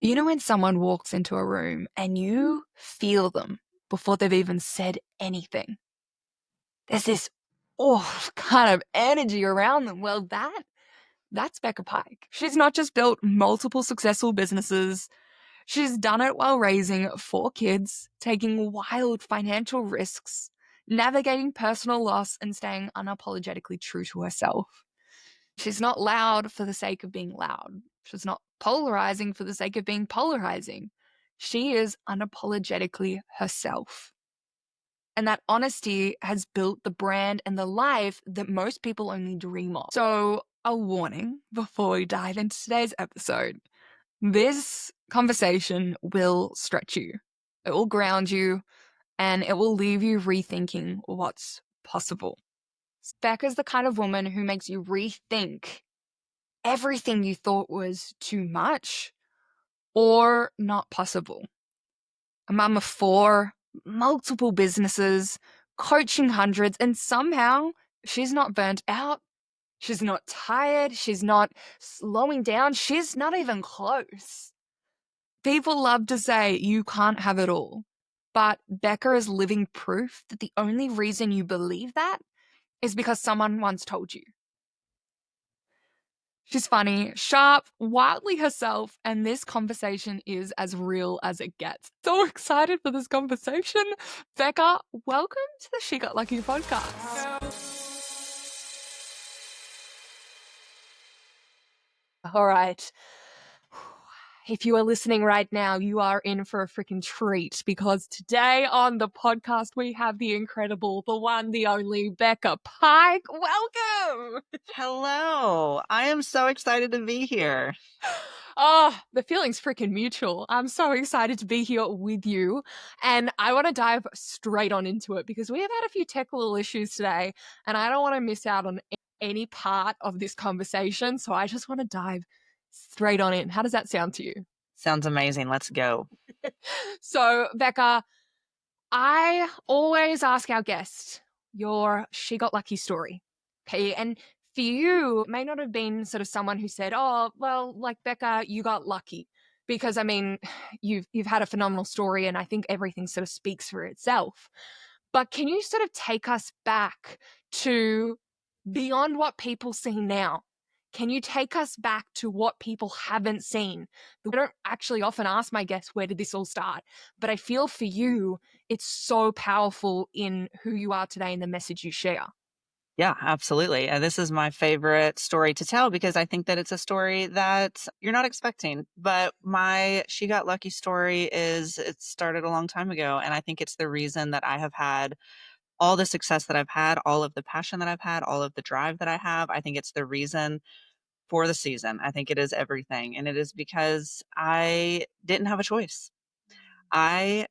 You know when someone walks into a room and you feel them before they've even said anything? There's this kind of energy around them. Well, that's Becca Pike. She's not just built multiple successful businesses, she's done it while raising 4 kids, taking wild financial risks, navigating personal loss, and staying unapologetically true to herself. She's not loud for the sake of being loud. She's not polarizing for the sake of being polarizing. She is unapologetically herself. And that honesty has built the brand and the life that most people only dream of. So, a warning before we dive into today's episode: this conversation will stretch you, it will ground you, and it will leave you rethinking what's possible. Becca's the kind of woman who makes you rethink everything you thought was too much or not possible. A mum of 4, multiple businesses, coaching hundreds, and somehow she's not burnt out. She's not tired. She's not slowing down. She's not even close. People love to say you can't have it all, but Becca is living proof that the only reason you believe that is because someone once told you. She's funny, sharp, wildly herself, and this conversation is as real as it gets. So excited for this conversation. Becca, welcome to the She Got Lucky podcast. All right. If you are listening right now, you are in for a freaking treat because today on the podcast we have the incredible, the one, the only Becca Pike. Welcome. Hello. I am so excited to be here. Oh, the feeling's freaking mutual. I'm so excited to be here with you. And I want to dive straight on into it because we have had a few technical issues today and I don't want to miss out on any part of this conversation. So I just want to dive straight on in. How does that sound to you? Sounds amazing. Let's go. So, Becca, I always ask our guests your She Got Lucky story. Okay. And for you, it may not have been sort of someone who said, oh, well, like Becca, you got lucky. Because I mean, you've had a phenomenal story and I think everything sort of speaks for itself. But can you sort of take us back to beyond what people see now? Can you take us back to what people haven't seen? I don't actually often ask my guests, where did this all start? But I feel for you, it's so powerful in who you are today and the message you share. Yeah, absolutely. This is my favorite story to tell because I think that it's a story that you're not expecting. But my She Got Lucky story it started a long time ago. And I think it's the reason that I have had all the success that I've had, all of the passion that I've had, all of the drive that I have. I think it's the reason for the season. I think it is everything. And it is because I didn't have a choice. I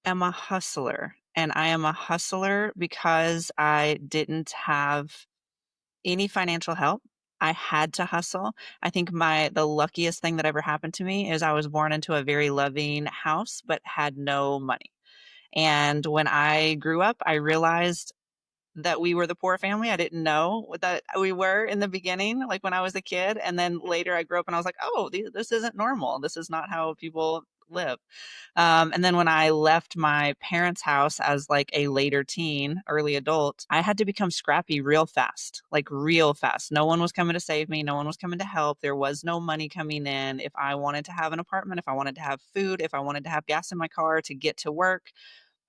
am a hustler, and I am a hustler because I didn't have any financial help. I had to hustle. I think the luckiest thing that ever happened to me is I was born into a very loving house, but had no money. And when I grew up, I realized that we were the poor family. I didn't know that we were in the beginning, like when I was a kid. And then later I grew up and I was like, oh, this isn't normal. This is not how people live. And then when I left my parents' house as like a later teen, early adult, I had to become scrappy real fast, like real fast. No one was coming to save me. No one was coming to help. There was no money coming in. If I wanted to have an apartment, if I wanted to have food, if I wanted to have gas in my car to get to work,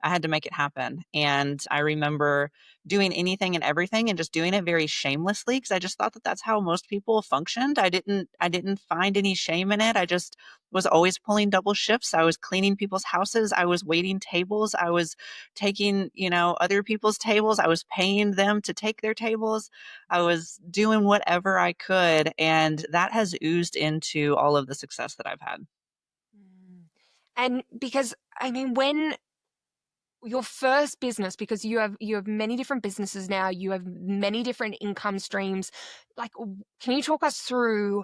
I had to make it happen. And I remember doing anything and everything and just doing it very shamelessly because I just thought that that's how most people functioned. I didn't find any shame in it. I just was always pulling double shifts. I was cleaning people's houses. I was waiting tables. I was taking, other people's tables. I was paying them to take their tables. I was doing whatever I could. And that has oozed into all of the success that I've had. And because, I mean, when your first business, because you have many different businesses now, you have many different income streams, like, can you talk us through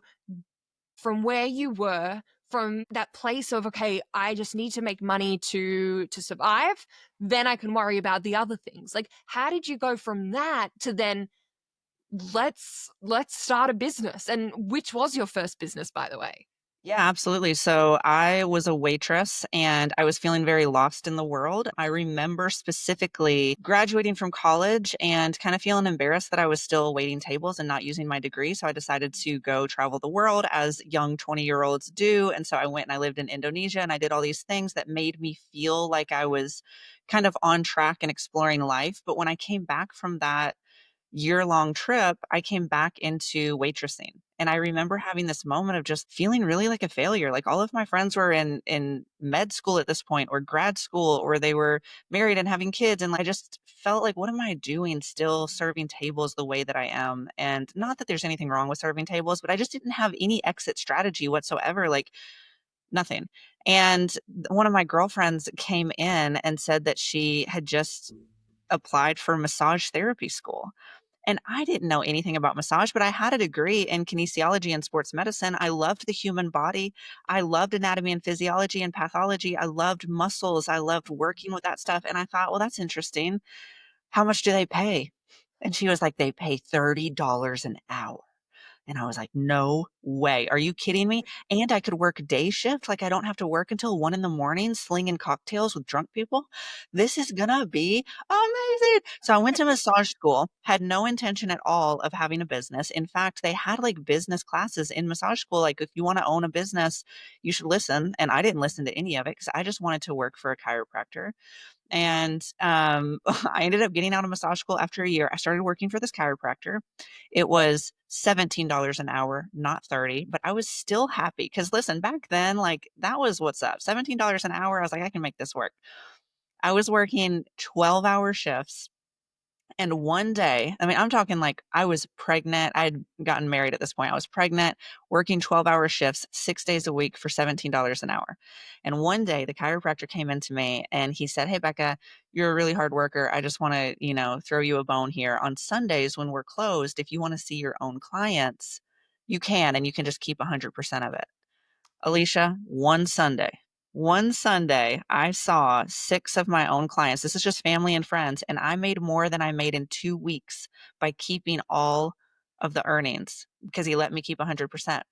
from where you were, from that place of, okay, I just need to make money to survive, then I can worry about the other things? Like, how did you go from that to then let's start a business? And which was your first business, by the way? Yeah, absolutely. So I was a waitress and I was feeling very lost in the world. I remember specifically graduating from college and kind of feeling embarrassed that I was still waiting tables and not using my degree. So I decided to go travel the world as young 20-year-olds do. And so I went and I lived in Indonesia and I did all these things that made me feel like I was kind of on track and exploring life. But when I came back from that year-long trip, I came back into waitressing. And I remember having this moment of just feeling really like a failure. Like all of my friends were in med school at this point or grad school or they were married and having kids and I just felt like what am I doing still serving tables the way that I am? And not that there's anything wrong with serving tables, but I just didn't have any exit strategy whatsoever, like nothing. And one of my girlfriends came in and said that she had just applied for massage therapy school. And I didn't know anything about massage, but I had a degree in kinesiology and sports medicine. I loved the human body. I loved anatomy and physiology and pathology. I loved muscles. I loved working with that stuff. And I thought, well, that's interesting. How much do they pay? And she was like, they pay $30 an hour. And I was like, "No way. Are you kidding me? And I could work day shift, like, I don't have to work until 1 in the morning slinging cocktails with drunk people? This is gonna be amazing." So I went to massage school, had no intention at all of having a business. In fact, they had, like, business classes in massage school, like, if you wanna own a business, you should listen, and I didn't listen to any of it because I just wanted to work for a chiropractor. And, I ended up getting out of massage school after a year. I started working for this chiropractor. It was $17 an hour, not 30, but I was still happy because listen, back then, like, that was what's up. $17 an hour, I was like, "I can make this work." I was working 12-hour shifts and one day, I mean, I'm talking like I was pregnant. I had gotten married at this point. I was pregnant, working 12-hour shifts 6 days a week for $17 an hour. And one day the chiropractor came into me and he said, "Hey, Becca, you're a really hard worker. I just want to, throw you a bone here. On Sundays when we're closed, if you want to see your own clients, you can, and you can just keep 100% of it." Alicia, one Sunday, I saw 6 of my own clients. This is just family and friends, and I made more than I made in 2 weeks by keeping all of the earnings because he let me keep 100%,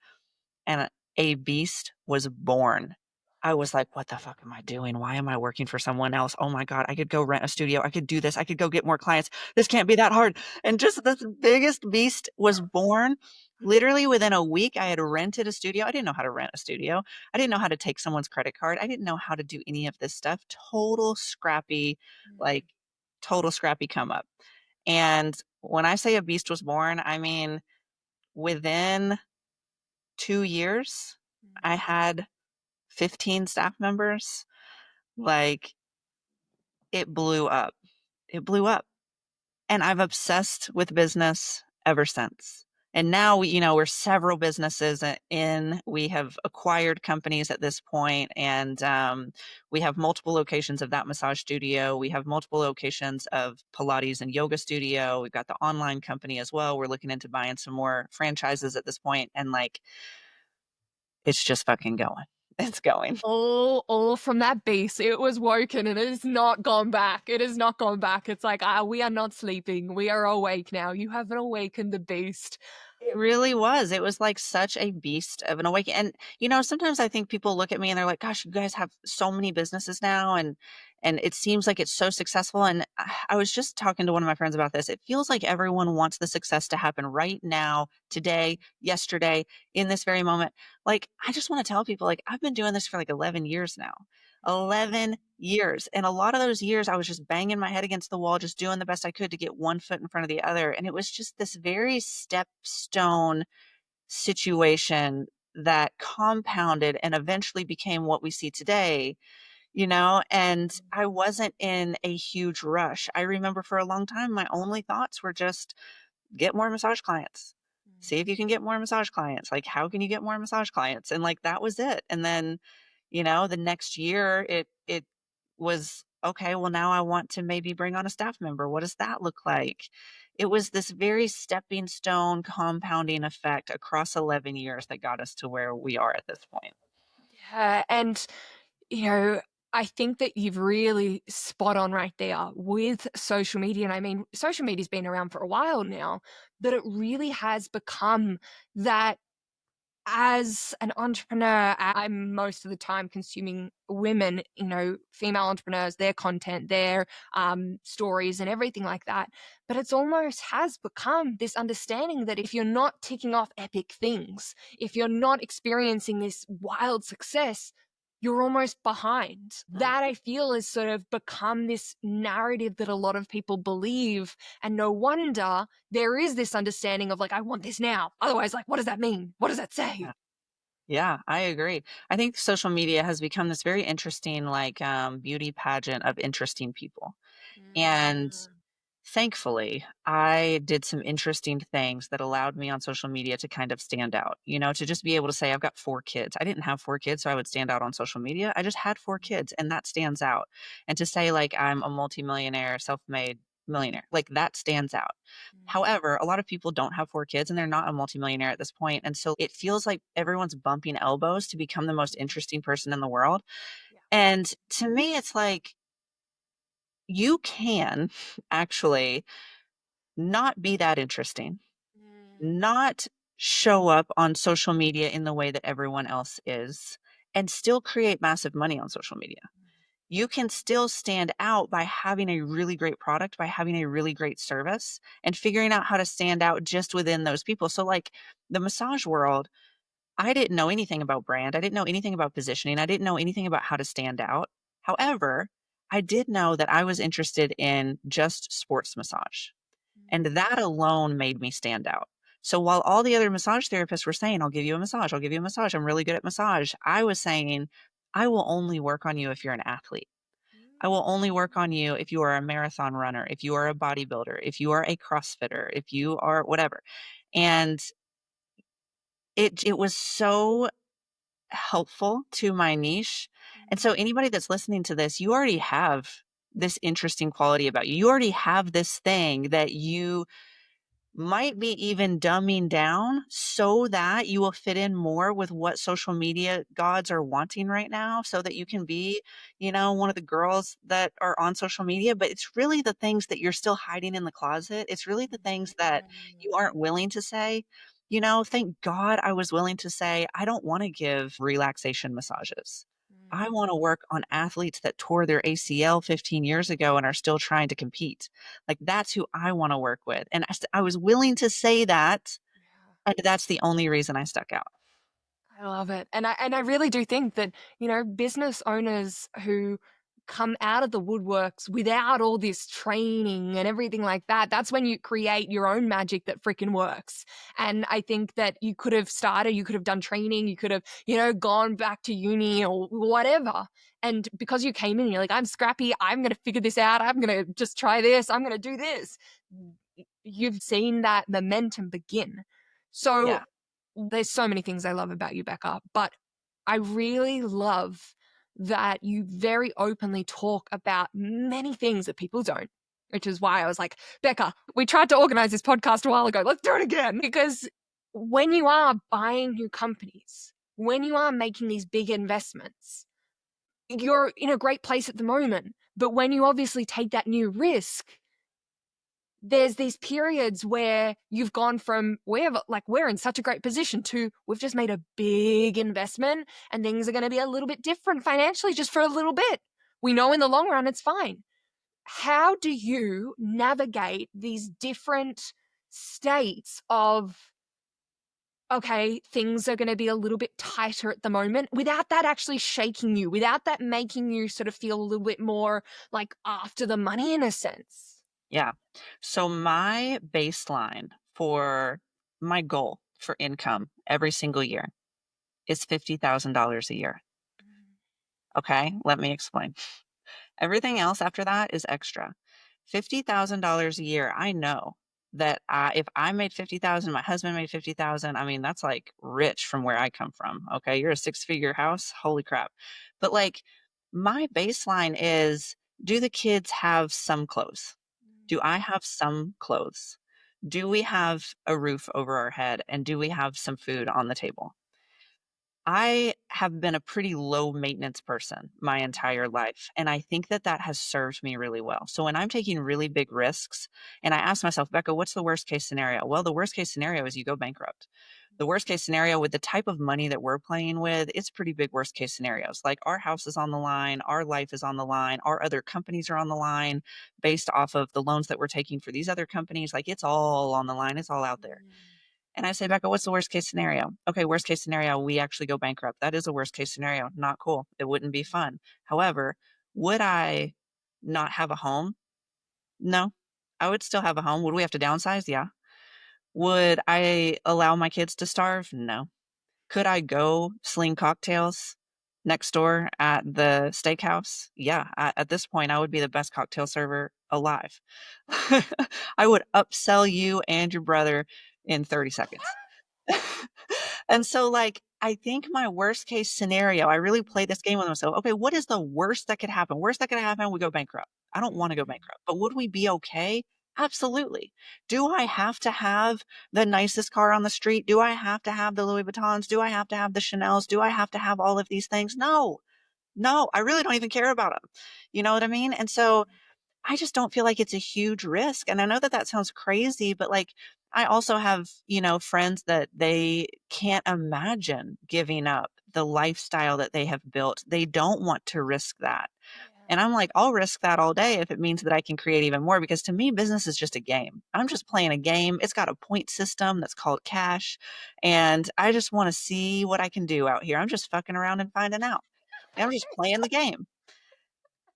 and a beast was born. I was like, "What the fuck am I doing? Why am I working for someone else? Oh my god, I could go rent a studio. I could do this. I could go get more clients. This can't be that hard." And just this biggest beast was born. Literally within a week, I had rented a studio. I didn't know how to rent a studio. I didn't know how to take someone's credit card. I didn't know how to do any of this stuff. Like total scrappy come up. And when I say a beast was born, I mean within 2 years, I had 15 staff members. Like, it blew up. It blew up, and I've obsessed with business ever since. And now we're several businesses in. We have acquired companies at this point, and, we have multiple locations of that massage studio. We have multiple locations of Pilates and yoga studio. We've got the online company as well. We're looking into buying some more franchises at this point, and, like, it's just fucking going. It's going. All from that base. It was woken and it has not gone back. It has not gone back. It's like, we are not sleeping. We are awake now. You have awakened the beast. It really was. It was like such a beast of an awakening. And sometimes I think people look at me and they're like, "Gosh, you guys have so many businesses now, and it seems like it's so successful." And I was just talking to one of my friends about this. It feels like everyone wants the success to happen right now, today, yesterday, in this very moment. Like, I just want to tell people, like, I've been doing this for like 11 years now. 11 years. And a lot of those years, I was just banging my head against the wall, just doing the best I could to get one foot in front of the other. And it was just this very stepstone situation that compounded and eventually became what we see today. And I wasn't in a huge rush. I remember for a long time, my only thoughts were just get more massage clients. See if you can get more massage clients. Like, how can you get more massage clients? And like that was it. And then, the next year it was okay, well now I want to maybe bring on a staff member. What does that look like? It was this very stepping stone compounding effect across 11 years that got us to where we are at this point. Yeah, and you know, I think that you've really spot on right there with social media. And I mean, social media's been around for a while now, but it really has become that as an entrepreneur, I'm most of the time consuming women, female entrepreneurs, their content, their stories, and everything like that. But it's almost has become this understanding that if you're not ticking off epic things, if you're not experiencing this wild success, you're almost behind. That I feel has sort of become this narrative that a lot of people believe. And no wonder there is this understanding of like, I want this now. Otherwise, like, what does that mean? What does that say? Yeah. Yeah, I agree. I think social media has become this very interesting, like, beauty pageant of interesting people. And Mm, thankfully, I did some interesting things that allowed me on social media to kind of stand out, to just be able to say, I've got 4 kids. I didn't have 4 kids, so I would stand out on social media. I just had 4 kids, and that stands out. And to say, like, I'm a multimillionaire, self made millionaire, like, that stands out. mm, However, a lot of people don't have 4 kids and they're not a multimillionaire at this point. And so it feels like everyone's bumping elbows to become the most mm, interesting person in the world. yeah. And to me, it's like, you can actually not be that interesting, Mm, not show up on social media in the way that everyone else is, and still create massive money on social media. You can still stand out by having a really great product, by having a really great service, and figuring out how to stand out just within those people. So, like the massage world, I didn't know anything about brand. I didn't know anything about positioning. I didn't know anything about how to stand out. However, I did know that I was interested in just sports massage. And mm, that alone made me stand out. So while all the other massage therapists were saying, I'll give you a massage, I'll give you a massage, I'm really good at massage, I was saying, I will only work on you if you're an athlete. I will only work on you if you are a marathon runner, if you are a bodybuilder, if you are a CrossFitter, if you are whatever. And it was so helpful to my niche. And so mm, anybody that's listening to this, you already have this interesting quality about you. You already have this thing that you might be even dumbing down so that you will fit in more with what social media gods are wanting right now so that you can be, one of the girls that are on social media, but it's really the things that you're still hiding in the closet. It's really the things that you aren't willing to say. Thank God I was willing to say, I don't want to give relaxation massages. I mm. want to work on athletes that tore their ACL 15 years ago and are still trying to compete. Like, that's who I wanna work with, and I was willing to say that, Yeah. and that's the only reason I stuck out. I love it. And I really do think that, business owners who come out of the woodworks without all this training and everything like that, that's when you create your own magic that freaking works. And I think that you could have done training, you could have, gone back to uni or whatever. And because you came in, you're like, I'm scrappy, I'm going to figure this out, I'm going to just try this, I'm going to do this. You've seen that momentum begin. So Yeah, there's so many things I love about you, Becca, but I really love that you very openly talk about many things that people don't, which is why I was like, Becca, we tried to organize this podcast a while ago. Let's do it again. Because when you are buying new companies, when you are making these big investments, you're in a great place at the moment. But when you obviously take that new risk, there's these periods where you've gone from we're in such a great position to we've just made a big investment and things are going to be a little bit different financially just for a little bit. We know in the long run it's fine. How do you navigate these different states of, okay, things are going to be a little bit tighter at the moment without that actually shaking you, without that making you sort of feel a little bit more like after the money in a sense? yeah. So my baseline for my goal for income every single year is $50,000 a year, okay? Let me explain. Everything else after that is extra. $50,000 a year, I know that if I made 50,000, my husband made 50,000, I mean, that's like rich from where I come from. Okay, you're a six-figure house, holy crap. But like my baseline is, do the kids have some clothes? Do I have some clothes? Do we have a roof over our head and do we have some food on the table? I have been a pretty low maintenance person my entire life, and I think that that has served me really well. So when I'm taking really big risks and I ask myself, Becca, what's the worst case scenario? Well, the worst case scenario is you go bankrupt. The worst case scenario with the type of money that we're playing with, it's pretty big worst case scenarios. Like our house is on the line, our life is on the line, our other companies are on the line based off of the loans that we're taking for these other companies. Like it's all on the line, it's all out there. And I say, Becca, what's the worst case scenario? Okay, worst case scenario, we actually go bankrupt. That is a worst case scenario. Not cool. It wouldn't be fun. However, would I not have a home? No, I would still have a home. Would we have to downsize? Yeah. Would I allow my kids to starve? No. Could I go sling cocktails next door at the steakhouse? Yeah. At this point, I would be the best cocktail server alive. I would upsell you and your brother in 30 seconds. And so, like, I think my worst case scenario, I really play this game with myself. Okay, what is the worst that could happen? Worst that could happen, we go bankrupt. I don't want to go bankrupt, but would we be okay? Absolutely. Do I have to have the nicest car on the street? Do I have to have the Louis Vuittons? Do I have to have the Chanels? Do I have to have all of these things? No, no, I really don't even care about them. You know what I mean? And so, I just don't feel like it's a huge risk, and I know that that sounds crazy, but, like, I also have, friends that they can't imagine giving up the lifestyle that they have built. They don't want to risk that, and I'm like, "I'll risk that all day if it means that I can create even more," because to me, business is just a game. I'm just playing a game. It's got a point system that's called cash, and I just wanna see what I can do out here. I'm just fucking around and finding out. I'm just playing the game.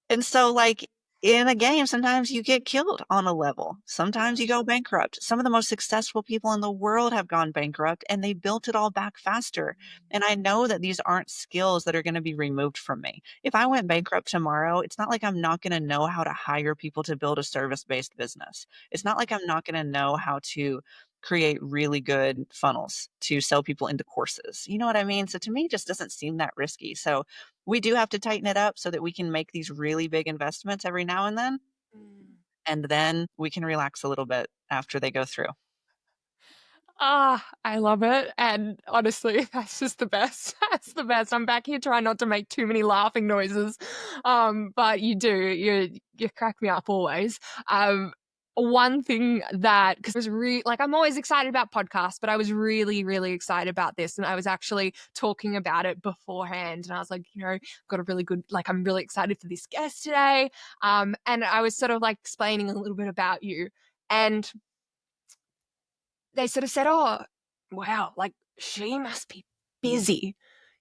And so, like, in a game, sometimes you get killed on a level. Sometimes you go bankrupt. Some of the most successful people in the world have gone bankrupt and they built it all back faster. And I know that these aren't skills that are going to be removed from me. If I went bankrupt tomorrow, it's not like I'm not going to know how to hire people to build a service-based business. It's not like I'm not going to know how to create really good funnels to sell people into courses. You know what I mean? So to me, it just doesn't seem that risky. So we do have to tighten it up so that we can make these really big investments every now and then we can relax a little bit after they go through. Ah, I love it, and honestly, that's just the best. That's the best. I'm back here trying not to make too many laughing noises, but you do. You crack me up always. One thing that because I was like I'm always excited about podcasts, but I was really excited about this, and I was actually talking about it beforehand, and I was like, got a really good like I'm really excited for this guest today, and I was sort of like explaining a little bit about you, and they sort of said, "Oh, wow, like she must be busy.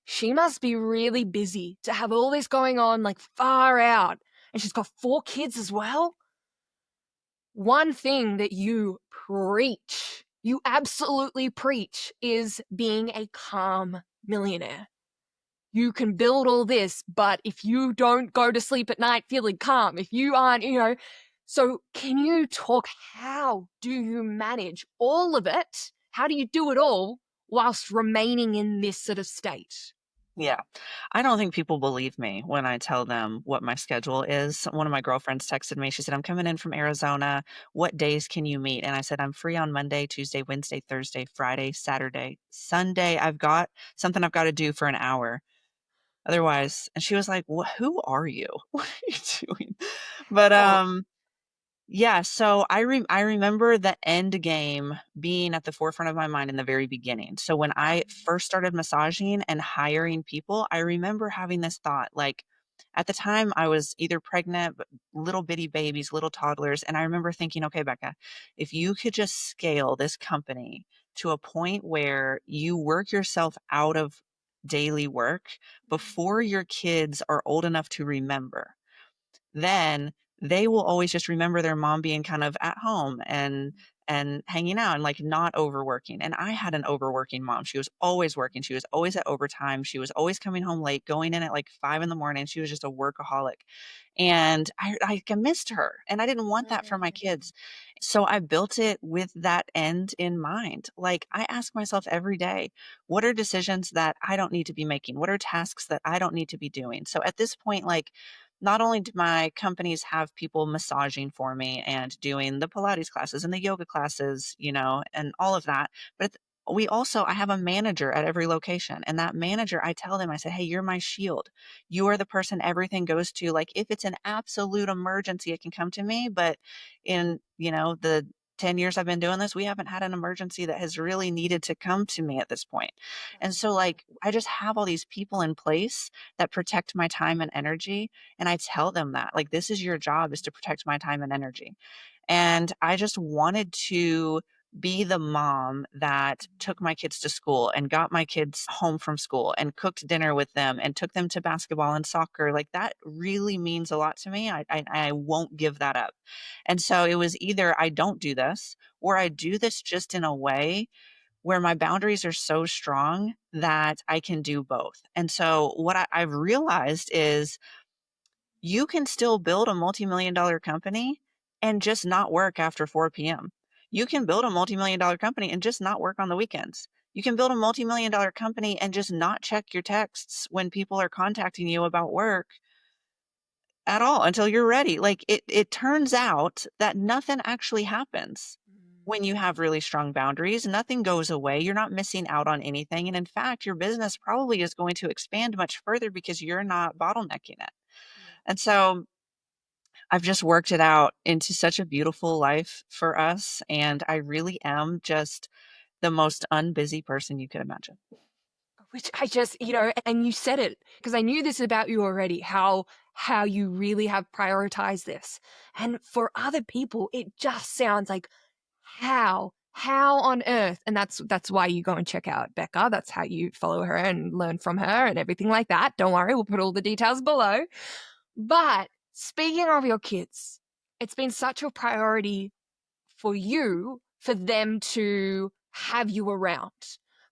She must be really busy to have all this going on, like far out. And she's got 4 kids as well." One thing that you absolutely preach, is being a calm millionaire. You can build all this, but if you don't go to sleep at night feeling calm, if you aren't, so can you talk, how do you manage all of it? How do you do it all whilst remaining in this sort of state? Yeah. I don't think people believe me when I tell them what my schedule is. One of my girlfriends texted me. She said, "I'm coming in from Arizona. What days can you meet?" And I said, "I'm free on Monday, Tuesday, Wednesday, Thursday, Friday, Saturday, Sunday. I've got something I've got to do for an hour. Otherwise," and she was like, Who are you? What are you doing?" But Oh, yeah, so I remember the end game being at the forefront of my mind in the very beginning. So when I first started massaging and hiring people, I remember having this thought, like, at the time I was either pregnant, but little bitty babies, little toddlers, and I remember thinking, "Okay, Becca, if you could just scale this company to a point where you work yourself out of daily work before your kids are old enough to remember, then they will always just remember their mom being kind of at home and hanging out and like not overworking." And I had an overworking mom. She was always working. She was always at overtime. She was always coming home late, going in at like 5 in the morning. She was just a workaholic. And I missed her and I didn't want that for my kids. So I built it with that end in mind. Like I ask myself every day, what are decisions that I don't need to be making? What are tasks that I don't need to be doing? So at this point, like, not only do my companies have people massaging for me and doing the Pilates classes and the yoga classes, and all of that, but we also, I have a manager at every location. And that manager, I tell them, I said, "Hey, you're my shield. You are the person everything goes to. Like, if it's an absolute emergency, it can come to me. But in, the 10 years I've been doing this, we haven't had an emergency that has really needed to come to me at this point. And That's so, like, I just have all these people in place that protect my time and energy. And I tell them that, like, this is your job, is to protect my time and energy. And I just wanted to be the mom that took my kids to school and got my kids home from school and cooked dinner with them and took them to basketball and soccer. Like, that really means a lot to me. I won't give that up. And so it was either I don't do this, or I do this just in a way where my boundaries are so strong that I can do both. And so what I've realized is you can still build a multi-million dollar company and just not work after 4 p.m. You can build a multi-million dollar company and just not work on the weekends. You can build a multi-million dollar company and just not check your texts when people are contacting you about work at all until you're ready. Like, it turns out that nothing actually happens when you have really strong boundaries. Nothing goes away. You're not missing out on anything. And in fact, your business probably is going to expand much further because you're not bottlenecking it. And so I've just worked it out into such a beautiful life for us, and I really am just the most unbusy person you could imagine. which I just, and you said it because I knew this about you already, how you really have prioritized this. And for other people, it just sounds like how on earth? And that's why you go and check out Becca. That's how you follow her and learn from her and everything like that. Don't worry, we'll put all the details below. But speaking of your kids, it's been such a priority for you for them to have you around.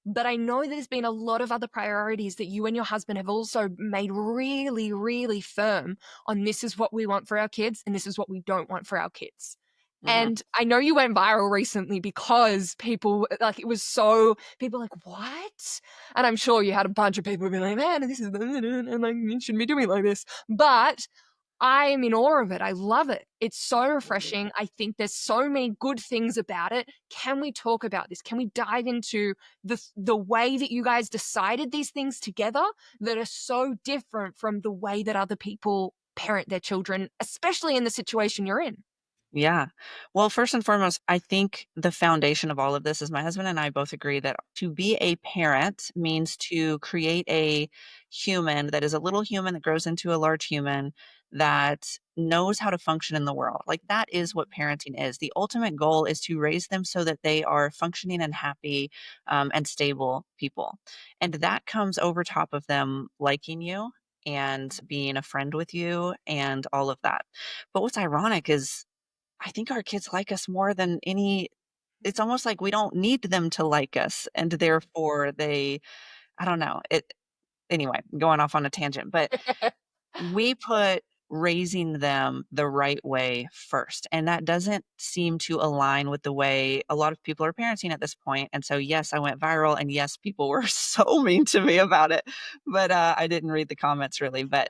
But I know there's been a lot of other priorities that you and your husband have also made really, really firm on, this is what we want for our kids and this is what we don't want for our kids. Mhm. And I know you went viral recently because people, like, it was so, people were like, what? And I'm sure you had a bunch of people being like, man, this is, and like, you shouldn't be doing it like this. But I am in awe of it. I love it. It's so refreshing. I think there's so many good things about it. Can we talk about this? Can we dive into the way that you guys decided these things together that are so different from the way that other people parent their children, especially in the situation you're in? Yeah. Well, first and foremost, I think the foundation of all of this is my husband and I both agree that to be a parent means to create a human that is a little human that grows into a large human that knows how to function in the world. Like, that is what parenting is. The ultimate goal is to raise them so that they are functioning and happy, and stable people. And that comes over top of them liking you and being a friend with you and all of that. But what's ironic is I think our kids like us more than any. It's almost like we don't need them to like us, and therefore they, I don't know, it anyway, going off on a tangent, but we put raising them the right way first, and that doesn't seem to align with the way a lot of people are parenting at this point, and so, yes, I went viral, and yes, people were so mean to me about it, but, I didn't read the comments really, but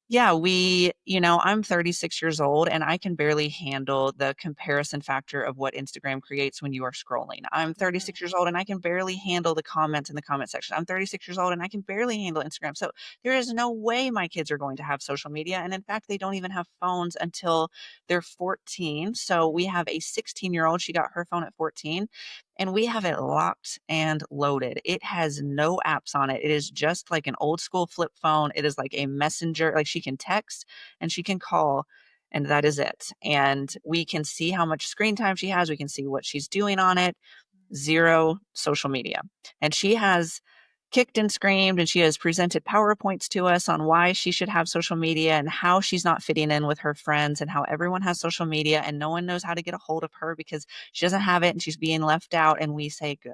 yeah, I'm 36 years old and I can barely handle the comparison factor of what Instagram creates when you are scrolling. I'm 36 years old and I can barely handle the comments in the comment section. I'm 36 years old and I can barely handle Instagram. So there is no way my kids are going to have social media. And in fact, they don't even have phones until they're 14. So we have a 16-year-old. She got her phone at 14 and we have it locked and loaded. It has no apps on it. It is just like an old school flip phone. It is like a messenger, like she can text and she can call, and that is it. And we can see how much screen time she has. We can see what she's doing on it. Zero social media. And she has kicked and screamed and she has presented PowerPoints to us on why she should have social media and how she's not fitting in with her friends and how everyone has social media and no one knows how to get a hold of her because she doesn't have it and she's being left out. And we say, good.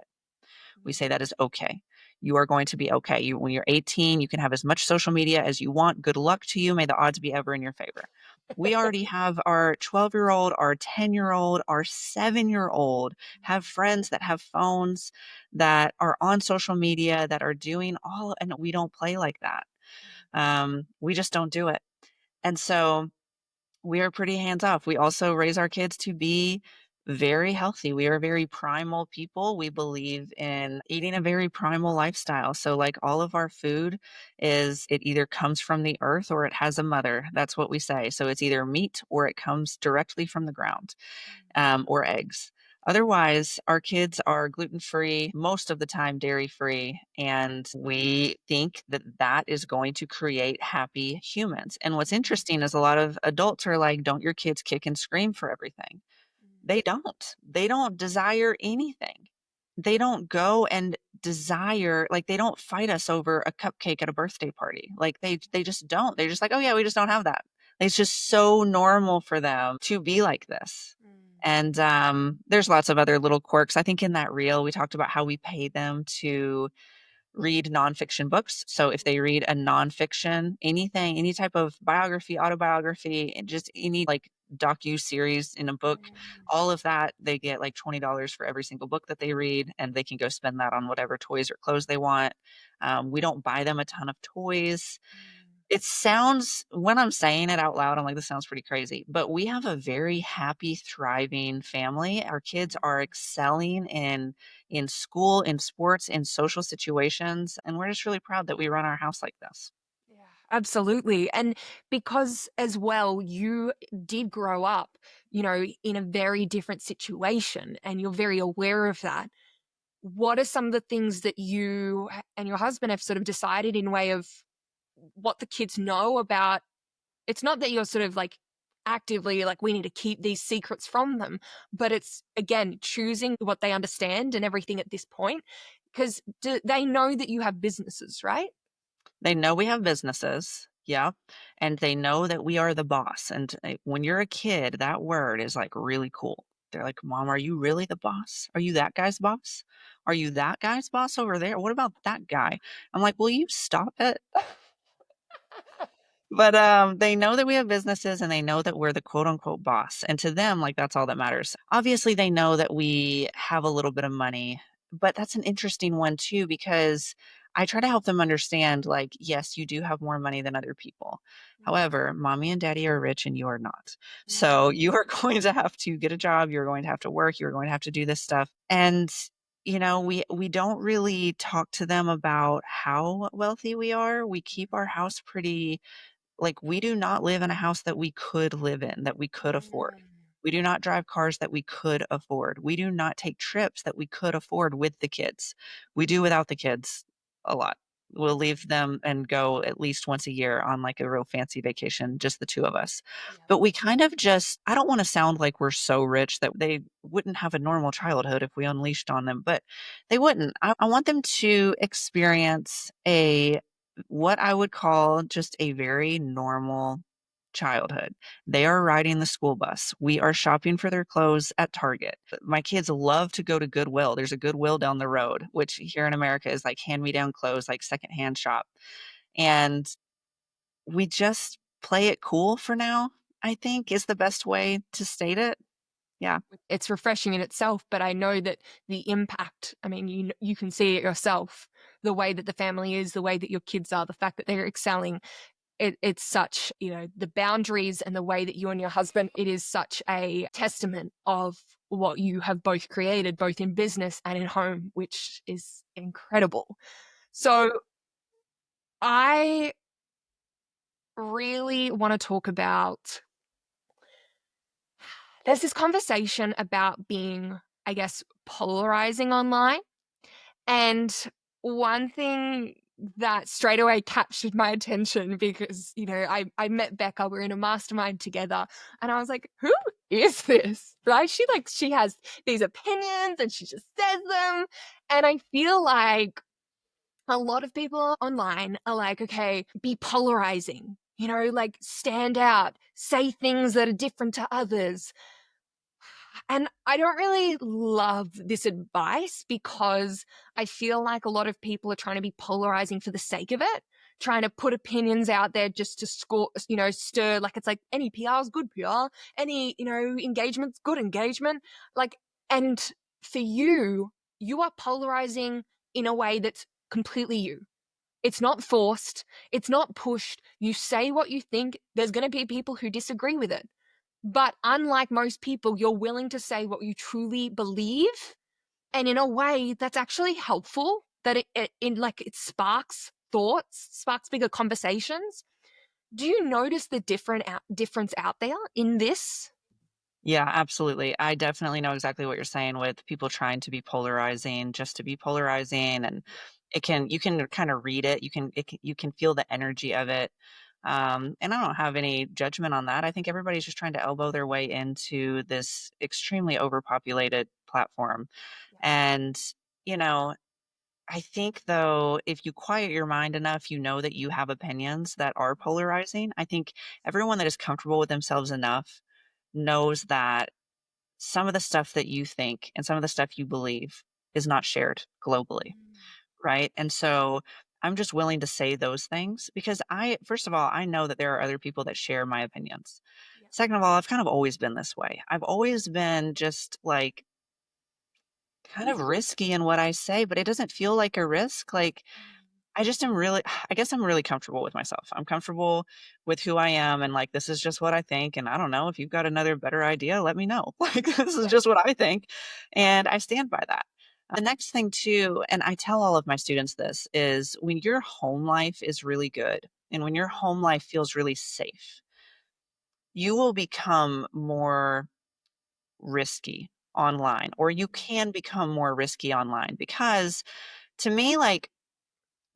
We say that is okay. You are going to be okay. When you're 18, you can have as much social media as you want. Good luck to you. May the odds be ever in your favor. We already have our 12-year-old, our 10-year-old, our 7-year-old have friends that have phones that are on social media that are doing all, and we don't play like that. We just don't do it. And so we are pretty hands off. We also raise our kids to be very healthy. We are very primal people. We believe in eating a very primal lifestyle. So, like, all of our food is, it either comes from the earth or it has a mother. That's what we say. So, it's either meat or it comes directly from the ground, or eggs. Otherwise, our kids are gluten-free, most of the time dairy-free, and we think that that is going to create happy humans. And what's interesting is a lot of adults are like, "Don't your kids kick and scream for everything?" They don't. They don't desire anything. They don't go and desire like, they don't fight us over a cupcake at a birthday party. Like, they just don't. They're just like, "Oh, yeah, we just don't have that." It's just so normal for them to be like this. And, there's lots of other little quirks. I think in that reel, we talked about how we pay them to read nonfiction books. So if they read a nonfiction, anything, any type of biography, autobiography, and just any like docu-series in a book, all of that, they get like $20 for every single book that they read, and they can go spend that on whatever toys or clothes they want. We don't buy them a ton of toys. It sounds when I'm saying it out loud, I'm like, "This sounds pretty crazy," but we have a very happy, thriving family. Our kids are excelling in school, in sports, in social situations, and we're just really proud that we run our house like this. Yeah, absolutely. And because as well, you did grow up, in a very different situation and you're very aware of that. What are some of the things that you and your husband have sort of decided in way of what the kids know about? It's not that you're sort of like actively like we need to keep these secrets from them, but it's again choosing what they understand and everything at this point because they know that you have businesses, right? They know we have businesses, yeah, and they know that we are the boss, and, when you're a kid, that word is, like, really cool. They're like, "Mom, are you really the boss? Are you that guy's boss? Are you that guy's boss over there? What about that guy?" I'm like, "Will you stop it?" But, they know that we have businesses and they know that we're the quote unquote boss. And to them, like, that's all that matters. Obviously, they know that we have a little bit of money, but that's an interesting one too, because I try to help them understand, like, yes, you do have more money than other people. However, mommy and daddy are rich and you are not. So you are going to have to get a job. You're going to have to work. You're going to have to do this stuff. And we don't really talk to them about how wealthy we are. We keep our house pretty like, we do not live in a house that we could live in, that we could afford. We do not drive cars that we could afford. We do not take trips that we could afford with the kids. We do without the kids a lot. We'll leave them and go at least once a year on, like, a real fancy vacation, just the 2 of us. Yeah. But we kind of just I don't wanna sound like we're so rich that they wouldn't have a normal childhood if we unleashed on them, but they wouldn't. I want them to experience a what I would call just a very normal childhood. They are riding the school bus. We are shopping for their clothes at Target. My kids love to go to Goodwill. There's a Goodwill down the road, which here in America is like hand-me-down clothes, like secondhand shop. And we just play it cool for now, I think is the best way to state it. Yeah. It's refreshing in itself, but I know that the impact, I mean, you can see it yourself, the way that the family is, the way that your kids are, the fact that they're excelling. It's such, the boundaries and the way that you and your husband, it is such a testament of what you have both created, both in business and in home, which is incredible. So I really want to talk about there's this conversation about being, I guess, polarizing online. And one thing that straight away captured my attention because, I met Becca, we're in a mastermind together, and I was like, who is this? Right? She has these opinions and she just says them. And I feel like a lot of people online are like, okay, be polarizing, like stand out, say things that are different to others. And I don't really love this advice because I feel like a lot of people are trying to be polarizing for the sake of it, trying to put opinions out there just to score, stir. Like it's like any PR is good PR, any, engagement's good engagement. Like, and for you, you are polarizing in a way that's completely you. It's not forced, it's not pushed. You say what you think. There's going to be people who disagree with it. But unlike most people, you're willing to say what you truly believe. And in a way that's actually helpful, that it sparks thoughts, sparks bigger conversations. Do you notice the difference out there in this? Yeah, absolutely. I definitely know exactly what you're saying with people trying to be polarizing just to be polarizing, and Yeah. it can you can kind of read it. You can feel the energy of it. And I don't have any judgment on that. I think everybody's just trying to elbow their way into this extremely overpopulated platform. Yeah. And, you know, I think though, if you quiet your mind enough, you know that you have opinions that are Mhm. polarizing. I think everyone that is comfortable with themselves enough knows that some of the stuff that you think and some of the stuff you believe is not shared globally, Mm. right? And so I'm just willing to say those things because first of all, I know that there are other people that share my opinions. Yep. Second of all, I've kind of always been this way. I've always been just like kind of risky in what I say, but it doesn't feel like a risk. Like Mm. I just am really I guess I'm really comfortable with myself. I'm comfortable with who I am and, like, this is just what I think, and I don't know, if you've got another better idea, let me know. Like, this is Yeah. just what I think, and I stand by that. The next thing too, and I tell all of my students this, is when your home life is really good and when your Mm. home life feels really safe, you will become more risky online, or you Mm. can become more risky online because to me, like,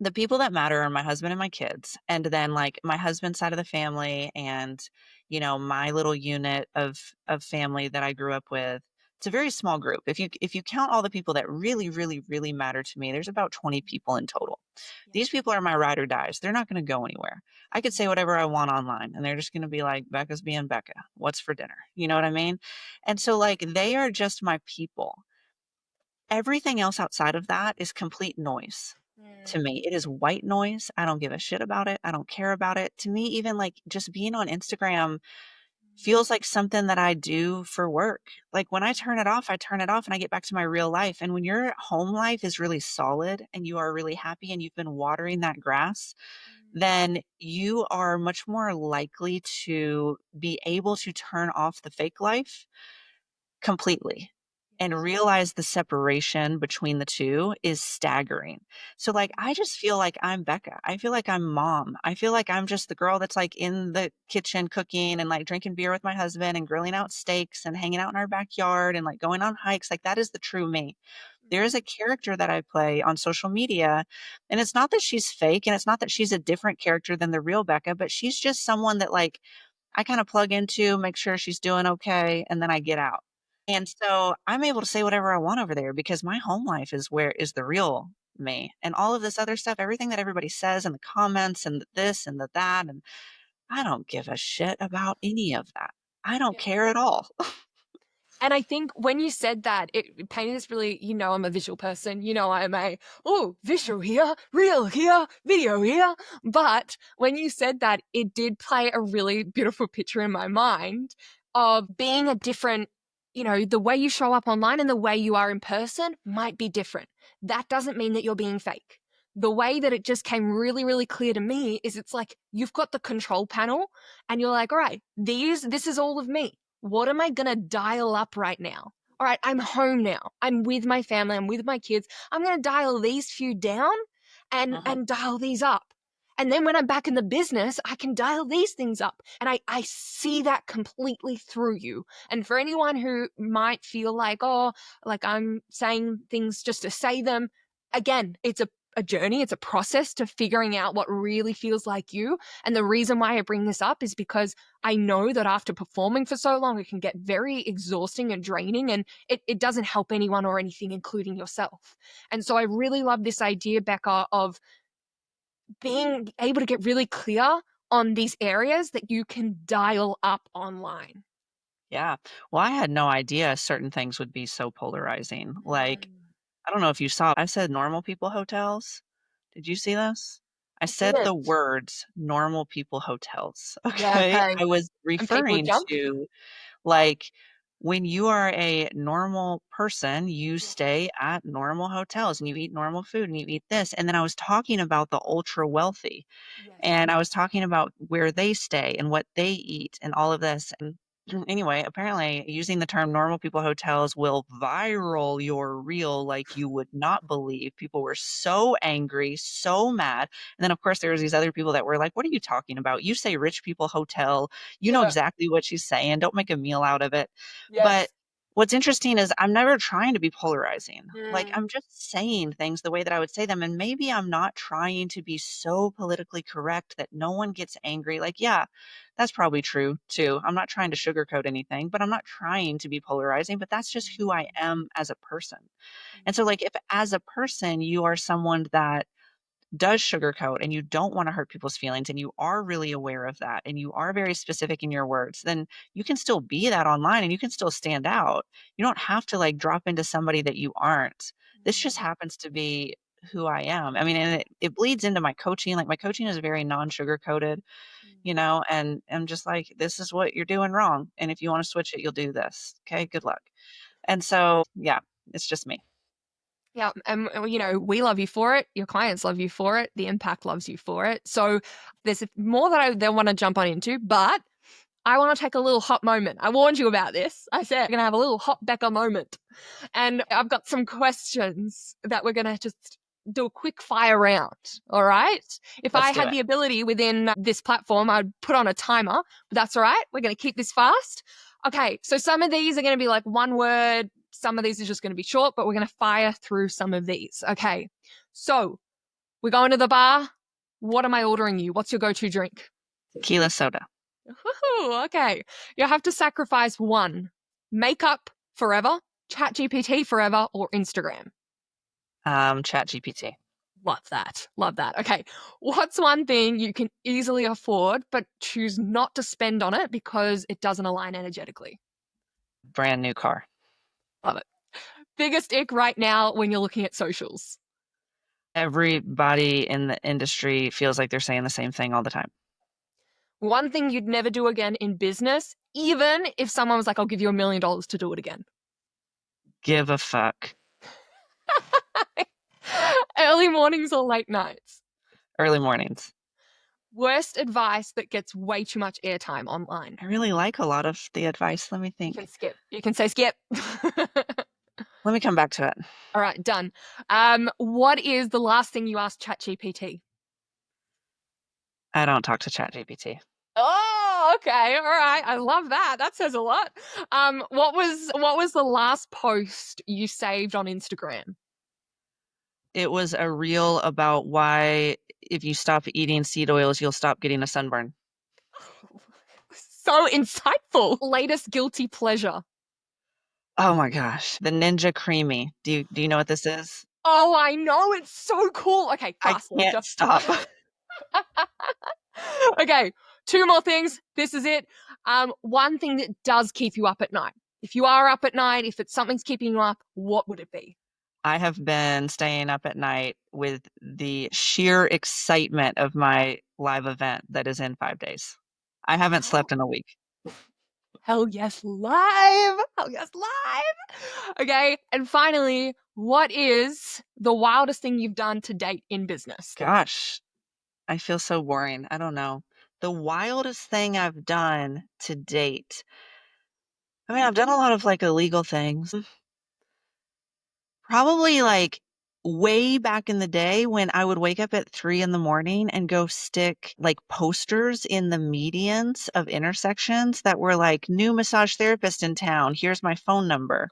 the people that matter are my husband and my kids, and then, like, my husband's side of the family and, my little unit of family that I grew up with. It's a very small group. If you count all the people that really, really, really matter to me, there's about 20 Mm. people in total. Yeah. These people are my ride or dies. They're not gonna go anywhere. I could say Mm. whatever I want online, and they're just gonna be like, "Becca's being Becca. What's for dinner?" You know what I mean? And so, like, they are just my people. Everything else outside of that is complete noise to Mm. me. It is white noise. I don't give a shit about it. I don't care about it. To me, even like just being on Instagram feels like something that I do for work. Like when I turn it off, I turn it off and I get back to my real life. And when your home life is really solid and you are really happy and you've been watering that grass, Mm. then you are much more likely to be able to turn off the fake life completely, Yeah. and realize the separation between the 2 is staggering. So, like, Mm. I just feel like I'm Becca. I feel like I'm mom. I feel like I'm just the girl that's, like, in the kitchen cooking and, like, drinking beer with my husband and grilling out steaks and hanging out in our backyard and, like, going on hikes, like, that is the true me. There is Mm. a character that I play on social media, and it's not that she's fake, and it's not that she's a different character than the real Becca, but she's just someone that, like, I kinda plug into, make sure she's doing okay, and then I get out. And so I'm able to say whatever I want over there because my home life is the real me. And all of this other stuff, everything that everybody says in the comments and the this and the that, and I don't give a shit about any of that. I don't Yeah. care at all. And I think when you said that, it painted this really, I'm a visual person, I'm visual here, real here, video here. But when you said that, it did play a really beautiful picture in my mind of being a different, the way you show up online and the way you are in person might be different. That doesn't mean that you're being fake. The way that it just came really, really clear to me is it's like you've got the control panel and you're like, all right, this is all of me. What am I going to dial up right now? All right, I'm home now. I'm with my family. I'm with my kids. I'm going to dial these few down and Mhm. and dial these up. And then when I'm back in the business, I can dial these things up. And I see that completely through you. And for anyone who might feel like, oh, like I'm saying things just to say them, again, it's a journey, it's a process to figuring out what really feels like you. And the reason why I bring this up is because I know that after performing for so long, it can get very exhausting and draining, and it doesn't help anyone or anything, including yourself. And so I really love this idea, Becca, of being able to get really clear on these areas that you can dial up online. Yeah. Well, I had no idea certain things would be so polarizing. Like, Mm. I don't know if you saw, I said normal people hotels. Did you see this? I I said didn't. the words normal people hotels. Yeah, Okay. okay. I was And people referring jump? to like, when you are a normal person, you Yeah. stay at normal hotels and you eat normal food and you eat this. And then I was talking about the ultra wealthy Yes. and I was talking about where they stay and what they eat and all of this. Anyway, apparently using the term normal people hotels will viral your reel like you would not believe. People were so angry, so mad. And then of course there was these other people that were like, "What are you talking about? You say rich people hotel. You know Yeah. exactly what she's saying. Don't make a meal out of it." But Yes. what's interesting is I'm never trying to be polarizing. Like Mm, I'm just saying things the way that I would say them. And maybe I'm not trying to be so politically correct that no one gets angry. Like, yeah, that's probably true too. I'm not trying to sugarcoat anything, but I'm not trying to be polarizing, but that's just who I mm, am as a person. And so, mm, like, if as a person you are someone that does sugarcoat and you don't want to hurt people's feelings and you are really aware of that and you are very specific in your words, then you can still be that online and you can still stand out. You don't have to like drop into somebody that you aren't. This just mm, happens to be who I am. I mean, and it bleeds into my coaching. Like my coaching is very non-sugar mm. and I'm just like, "This is what you're doing wrong, and if you wanna switch it, you'll do this. Okay, good luck." And so, yeah, it's just me. Yeah, we love you for it. Your clients love you for it. The impact loves you for it. So there's more that I then want to jump on into, but I want to take a little hot moment. I warned you about this. I said I'm going to have a little hot Becca moment. And I've got some questions that we're going to just do a quick fire round. All right. If I Let's do had it. the ability within this platform, I'd put on a timer, but that's all right. We're going to keep this fast. Okay. So some of these are going to be like one word. Some of these are just going to be short, but we're going to fire through some of these. Okay. So we're going to the bar. What am I ordering you? What's your go to drink? Tequila soda. Woohoo, okay. You have to sacrifice one: makeup forever, ChatGPT forever, or Instagram. ChatGPT. Love that. Love that. Okay. What's one thing you can easily afford but choose not to spend on it because it doesn't align energetically? Brand new car. Love it. Biggest ick right now when you're looking at socials. Everybody in the industry feels like they're saying the same thing all the time. One thing you'd never do again in business, even if someone was like, I'll give you $1 million to do it again. Give a fuck. Early mornings or late nights. Early mornings. Worst advice that gets way too much airtime online. I really like a lot of the advice. Let me You can think. skip. You can say skip. Let me come back to it. All right, done. What is the last thing you asked ChatGPT? I don't talk to ChatGPT. Oh, okay. All right. I love that. That says a lot. What was the last post you saved on Instagram? It was a reel about why if you stop eating seed oils, you'll stop getting a sunburn. So insightful. Latest guilty pleasure. Oh my gosh, the Ninja Creamy. Do you know what this is? Oh, I know. It's so cool. Okay, I fast can't later. stop. Okay, two more things. This is it. One thing that does keep you up at night. If you are up at night, if it's something's keeping you up, what would it be? I have been staying up at night with the sheer excitement of my live event that is in 5 days. I haven't Hell, slept in a week. hell yes, live. Hell yes, live. Okay, and finally, what is the wildest thing you've done to date in business? Gosh, I feel so boring. I don't know. The wildest thing I've done to date. I mean, I've done a lot of like illegal things. Probably, like, way back in the day when I would wake up at 3 in the morning and go stick, like, posters in the medians of intersections that were like, "New massage therapist in town, here's my phone number."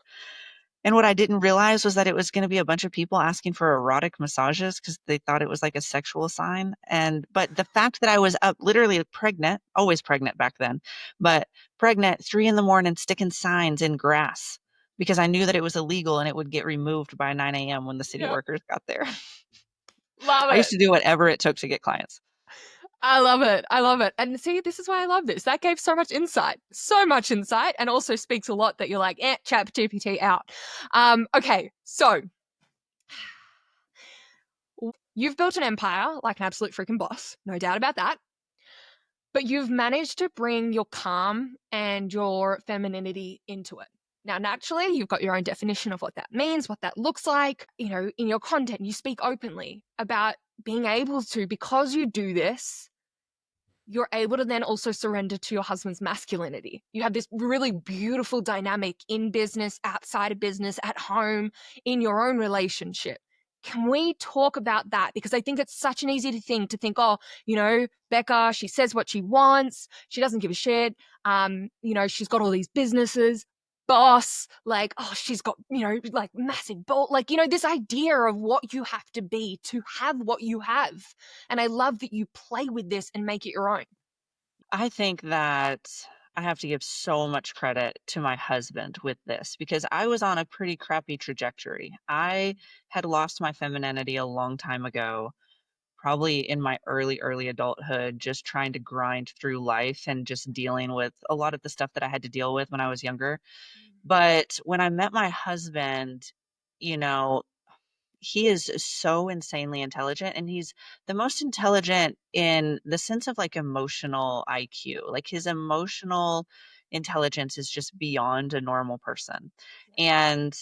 And what I didn't realize was that it was gonna be a bunch of people asking for erotic massages because they thought it was like a sexual sign, and but the fact that I was up literally pregnant, always pregnant back then, but pregnant, 3 in the morning sticking signs in grass because I knew that it was illegal and it would get removed by 9 AM when the city Yeah, workers got there. love I used it. to do whatever it took to get clients. I love it. I love it. And see, this is why I love this. That gave so much insight, and also speaks a lot that you're like, chat GPT out. Okay, so you've built an empire like an absolute freaking boss, no doubt about that. But you've managed to bring your calm and your femininity into it. Now, naturally, you've got your own definition of what that means, what that looks like. In your content, you speak openly about being able to, because you do this, you're able to then also surrender to your husband's masculinity. You have this really beautiful dynamic in business, outside of business, at home, in your own relationship. Can we talk about that? Because I think it's such an easy thing to think, oh, Becca, she says what she wants. She doesn't give a shit. She's got all these businesses, boss, like, oh, she's got, like massive ball, like, this idea of what you have to be to have what you have. And I love that you play with this and make it your own. I think that I have to give so much credit to my husband with this because I was on a pretty crappy trajectory. I had lost my femininity a long time ago, probably in my early adulthood, just trying to grind through life and just dealing with a lot of the stuff that I had to deal with when I was younger. But when I met my husband, you know, he is so insanely intelligent, and he's the most intelligent in the sense of, like, emotional IQ. Like, his emotional intelligence is just beyond a normal person, and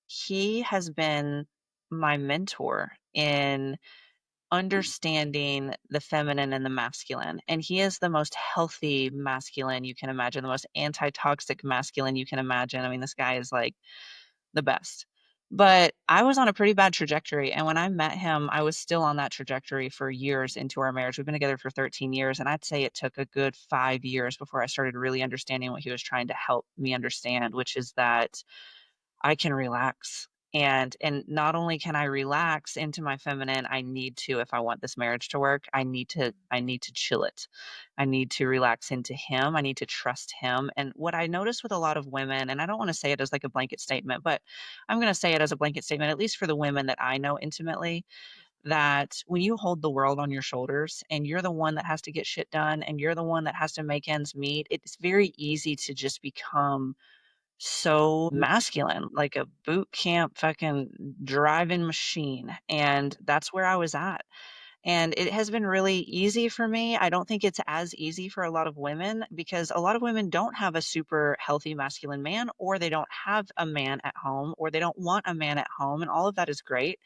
he has been my mentor in understanding the feminine and the masculine, and he is the most healthy masculine you can imagine, the most anti-toxic masculine you can imagine. I mean, this guy is, like, the best. But I was on a pretty bad trajectory, and when I met him, I was still on that trajectory for years into our marriage. We've been together for 13 years, and I'd say it took a good 5 years before I started really understanding what he was trying to help me understand, which is that I can relax. And not only can I relax into my feminine, I need to if I want this marriage to work, I need to chill it. I need to relax into him. I need to trust him. And what I notice with a lot of women, and I don't want to say it as like a blanket statement, but I'm going to say it as a blanket statement, at least for the women that I know intimately, that when you hold the world on your shoulders and you're the one that has to get shit done and you're the one that has to make ends meet, it's very easy to just become so masculine, like a boot camp fucking driving machine, and that's where I was at, and it has been really easy for me. I don't think it's as easy for a lot of women because a lot of women don't have a super healthy masculine man, or they don't have a man at home, or they don't want a man at home, and all of that is great.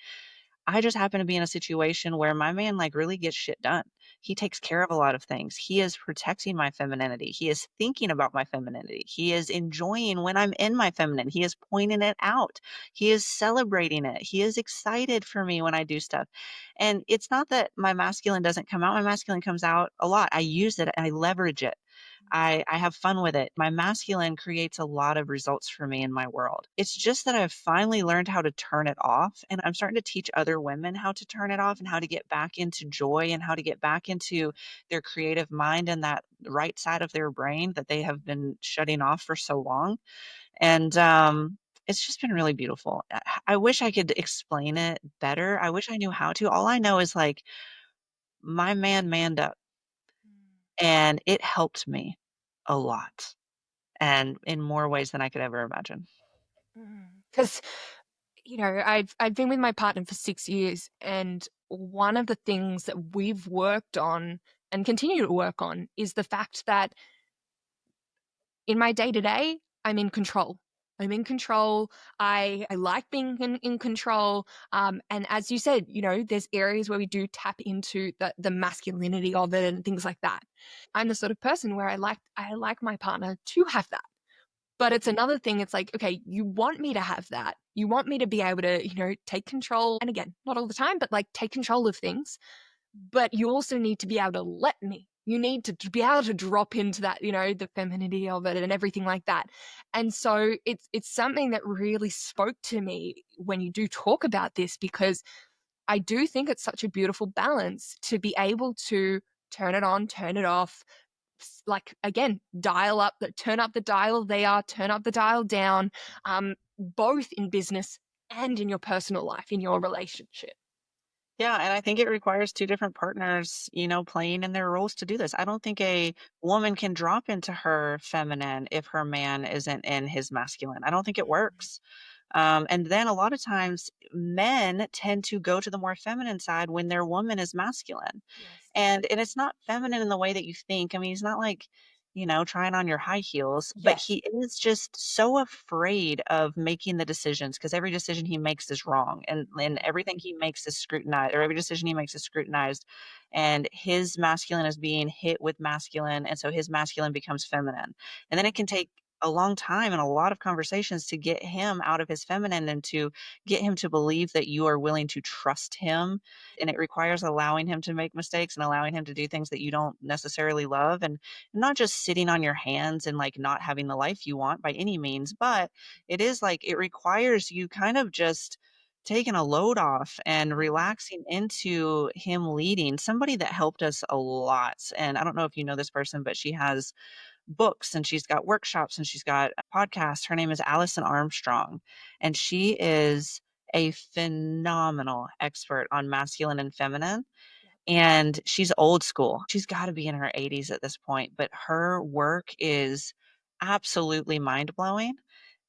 I just happen to be in a situation where my man, like, really gets shit done. He takes care of a lot of things. He is protecting my femininity. He is thinking about my femininity. He is enjoying when I'm in my feminine. He is pointing it out. He is celebrating it. He is excited for me when I do stuff. And it's not that my masculine doesn't come out. My masculine comes out a lot. I use it and I leverage it. I have fun with it. My masculine creates a lot of results for me in my world. It's just that I've finally learned how to turn it off, and I'm starting to teach other women how to turn it off and how to get back into joy and how to get back into their creative mind and that right side of their brain that they have been shutting off for so long. And it's just been really beautiful. I wish I could explain it better. I wish I knew how to. All I know is like my man manned up and it helped me a lot and in more ways than I could ever imagine. Because I've been with my partner for 6 years, and one of the things that we've worked on and continue to work on is the fact that in my day to day, I'm in control. I'm in control. I like being in control. And as you said, there's areas where we do tap into the masculinity of it and things like that. I'm the sort of person where I like my partner to have that. But it's another thing. It's like, okay, you want me to have that. You want me to be able to, take control. And again, not all the time, but like take control of things. But you also need to be able to let me. You need to be able to drop into that, the femininity of it and everything like that. And so it's something that really spoke to me when you do talk about this, because I do think it's such a beautiful balance to be able to turn it on, turn it off, like again, turn up the dial there, turn up the dial down, both in business and in your personal life, in your relationship. Yeah, and I think it requires 2 different partners, playing in their roles to do this. I don't think a woman can drop into her feminine if her man isn't in his masculine. I don't think it works. And then a lot of times men tend to go to the more feminine side when their woman is masculine. Yes. And it's not feminine in the way that you think. I mean, he's not like, trying on your high heels, but Yes. he is just so afraid of making the decisions because every decision he makes is wrong and everything he makes is scrutinized, or every decision he makes is scrutinized. And his masculine is being hit with masculine. And so his masculine becomes feminine. And then it can take a long time and a lot of conversations to get him out of his feminine and to get him to believe that you are willing to trust him. And it requires allowing him to make mistakes and allowing him to do things that you don't necessarily love, and not just sitting on your hands and like not having the life you want by any means, but it is like it requires you kind of just taking a load off and relaxing into him leading. Somebody that helped us a lot, and I don't know if you know this person, but she has books and she's got workshops and she's got podcasts. Her name is Allison Armstrong, and she is a phenomenal expert on masculine and feminine. And she's old school. She's got to be in her 80s at this point, but her work is absolutely mind blowing.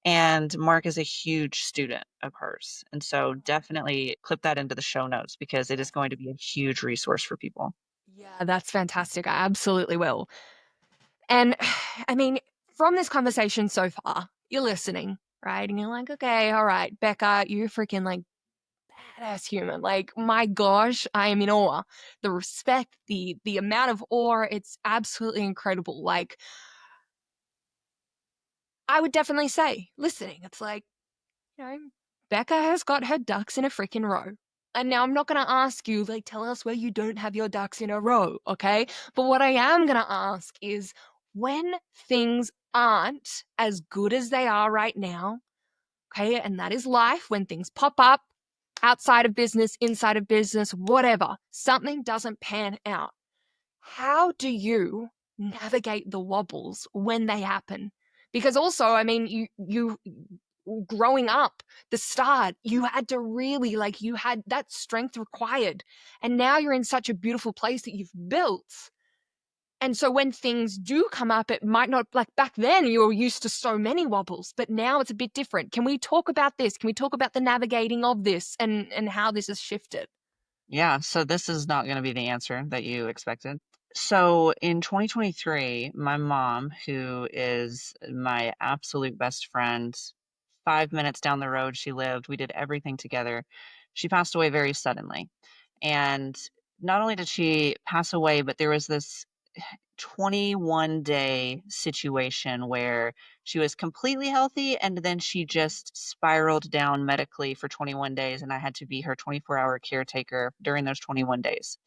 And Mark is a huge student of hers. And so definitely clip that into the show notes because it is going to be a huge resource for people. Yeah, that's fantastic. I absolutely will. And I mean, from this conversation so far, you're listening, right? And you're like, okay, all right, Becca, you're freaking like badass human. Like, my gosh, I am in awe. The respect, the amount of awe, it's absolutely incredible. Like, I would definitely say, listening, it's like, you know, Becca has got her ducks in a freaking row. And now I'm not going to ask you, like, tell us where you don't have your ducks in a row, okay? But what I am going to ask is when things aren't as good as they are right now, okay? And that is life, when things pop up outside of business, inside of business, whatever, something doesn't pan out. How do you navigate the wobbles when they happen? Because also, I mean, you growing up, the start, you had to really like you had that strength required. And now you're in such a beautiful place that you've built. And so when things do come up, it might not, like back then you were used to so many wobbles, but now it's a bit different. Can we talk about this? Can we talk about the navigating of this and how this has shifted? Yeah, so this is not gonna be the answer that you expected. So in 2023, my mom, who is my absolute best friend, 5 minutes down the road she lived, we did everything together. She passed away very suddenly. And not only did she pass away, but there was this 21-day situation where she was completely healthy and then she just spiraled down medically for 21 days, and I had to be her 24-hour caretaker during those 21 days.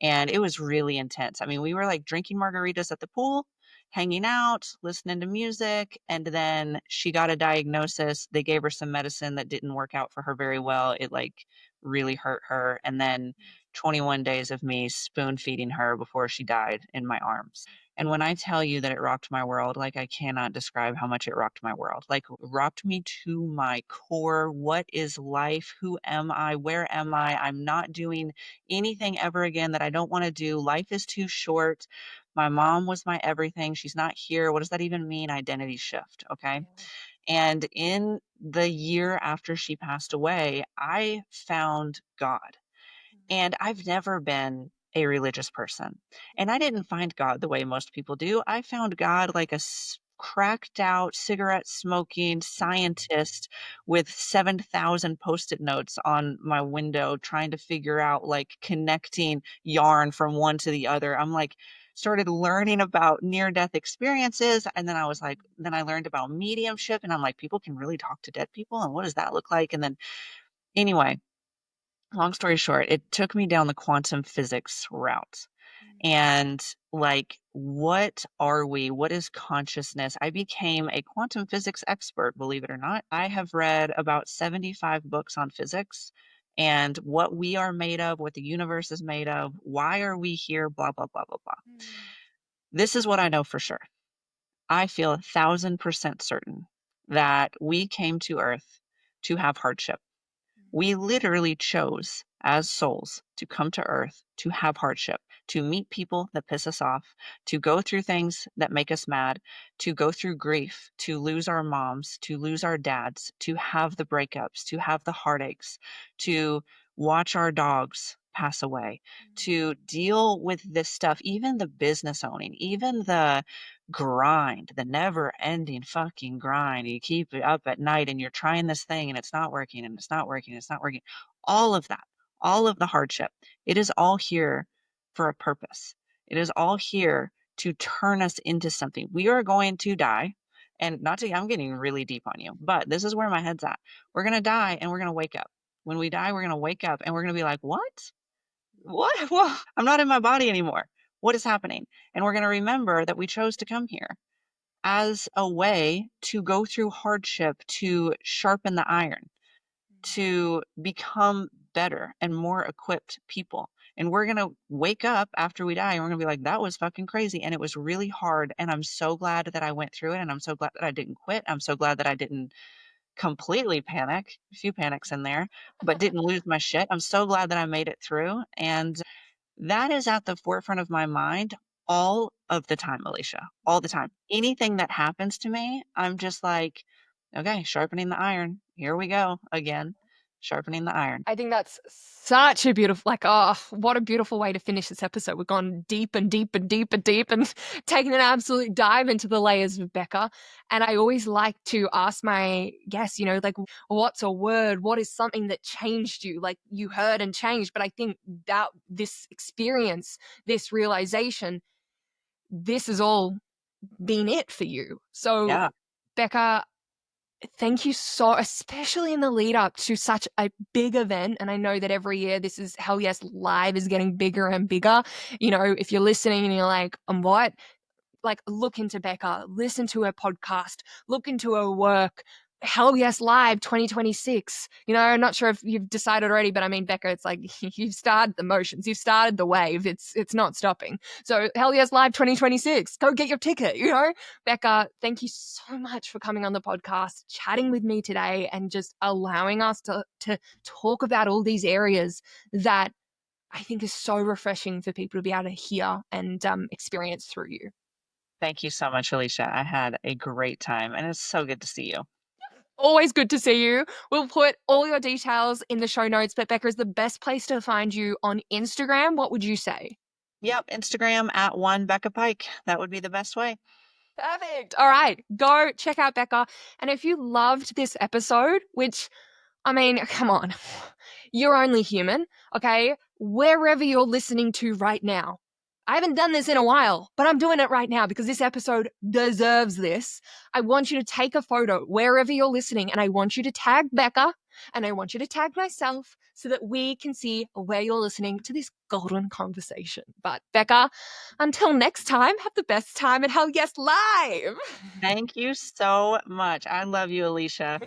And it was really intense. I mean, we were like drinking margaritas at the pool, hanging out, listening to music, and then she got a diagnosis. They gave her some medicine that didn't work out for her very well. It like really hurt her. And then 21 days of me spoon feeding her before she died in my arms. And when I tell you that it rocked my world, like I cannot describe how much it rocked my world. Like rocked me to my core. What is life? Who am I? Where am I? I'm not doing anything ever again that I don't want to do. Life is too short. My mom was my everything. She's not here. What does that even mean? Identity shift. Okay. And in the year after she passed away, I found God. And I've never been a religious person. And I didn't find God the way most people do. I found God like a cracked out cigarette smoking scientist with 7,000 post-it notes on my window trying to figure out like connecting yarn from one to the other. I'm like started learning about near death experiences, and then I was like then I learned about mediumship, and I'm like people can really talk to dead people, and what does that look like? And then anyway, long story short, it took me down the quantum physics route. And like, what are we? What is consciousness? I became a quantum physics expert, believe it or not. I have read about 75 books on physics and what we are made of, what the universe is made of, why are we here, blah, blah, blah, blah, blah. This is what I know for sure. I feel 1,000% certain that we came to Earth to have hardship. We literally chose as souls to come to Earth to have hardship, to meet people that piss us off, to go through things that make us mad, to go through grief, to lose our moms, to lose our dads, to have the breakups, to have the heartaches, to watch our dogs pass away, to deal with this stuff, even the business owning, even the grind, the never ending fucking grind. You keep it up at night and you're trying this thing and it's not working and it's not working, it's not working. All of that, all of the hardship, it is all here for a purpose. It is all here to turn us into something. We are going to die. And not to, I'm getting really deep on you, but this is where my head's at. We're going to die and we're going to wake up. When we die, we're going to wake up and we're going to be like, what? What? Well, I'm not in my body anymore. What is happening? And we're going to remember that we chose to come here as a way to go through hardship, to sharpen the iron, to become better and more equipped people. And we're going to wake up after we die and we're going to be like, that was fucking crazy. And it was really hard. And I'm so glad that I went through it. And I'm so glad that I didn't quit. I'm so glad that I didn't completely panic, a few panics in there, but didn't lose my shit. I'm so glad that I made it through. And that is at the forefront of my mind all of the time, Alicia, all the time. Anything that happens to me, I'm just like, okay, sharpening the iron. Here we go again, sharpening the iron. I think that's such a beautiful, like, oh, what a beautiful way to finish this episode. We've gone deep and deep and deep and deep and taken an absolute dive into the layers of Becca. And I always like to ask my guests, like, what's a word? What is something that changed you? Like, you heard and changed. But I think that this experience, this realization, this has all been it for you. So, Yeah. Becca, thank you so, especially in the lead up to such a big event. And I know that every year this is Hell Yes Live is getting bigger and bigger. If you're listening and you're like, what? Like, look into Becca, listen to her podcast, look into her work. Hell Yes Live 2026. I'm not sure if you've decided already, but I mean, Becca, it's like you've started the motions, you've started the wave. It's not stopping. So Hell Yes Live 2026. Go get your ticket, Becca, thank you so much for coming on the podcast, chatting with me today, and just allowing us to talk about all these areas that I think is so refreshing for people to be able to hear and experience through you. Thank you so much, Alicia. I had a great time and it's so good to see you. Always good to see you. We'll put all your details in the show notes, but Becca, is the best place to find you on Instagram. What would you say? Yep. Instagram at one Becca Pike. That would be the best way. Perfect. All right. Go check out Becca. And if you loved this episode, which, I mean, come on, you're only human, okay? Wherever you're listening to right now. I haven't done this in a while, but I'm doing it right now because this episode deserves this. I want you to take a photo wherever you're listening, and I want you to tag Becca, and I want you to tag myself so that we can see where you're listening to this golden conversation. But Becca, until next time, have the best time at Hell Yes Live. Thank you so much. I love you, Alicia.